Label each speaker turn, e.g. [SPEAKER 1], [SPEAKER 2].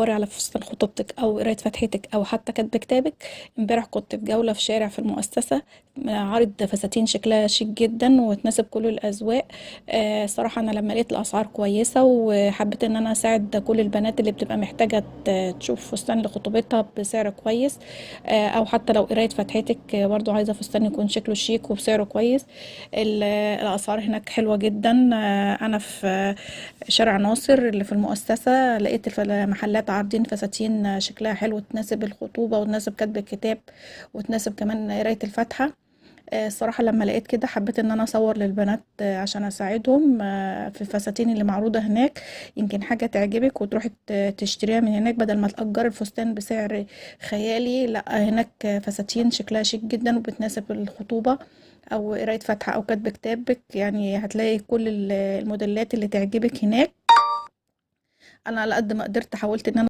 [SPEAKER 1] بتدوري على فستان خطوبتك او قرايه فتحتك او حتى كاتبه كتابك، امبارح كنت في جوله في شارع في المؤسسه، عارض فساتين شكلها شيك جدا وتناسب كل الاذواق. صراحه انا لما لقيت الاسعار كويسه وحبيت ان انا اساعد كل البنات اللي بتبقى محتاجه تشوف فستان لخطوبتها بسعر كويس، او حتى لو قرايه فتحتك برضو عايزه فستان يكون شكله شيك وبسعره كويس. الاسعار هناك حلوه جدا. انا في شارع ناصر اللي في المؤسسة لقيت المحلات عارضين فساتين شكلها حلو تناسب الخطوبة وتناسب كتب الكتاب وتناسب كمان قراية الفاتحة. الصراحة لما لقيت كده حبيت ان انا اصور للبنات عشان اساعدهم في الفساتين اللي معروضة هناك. يمكن حاجة تعجبك وتروحي تشتريها من هناك بدل ما تأجر الفستان بسعر خيالي. لا، هناك فساتين شكلها شيك جدا وبتناسب الخطوبة او قراية فاتحة او كتب كتابك، يعني هتلاقي كل الموديلات اللي تعجبك هناك. انا على قد ما قدرت حاولت ان انا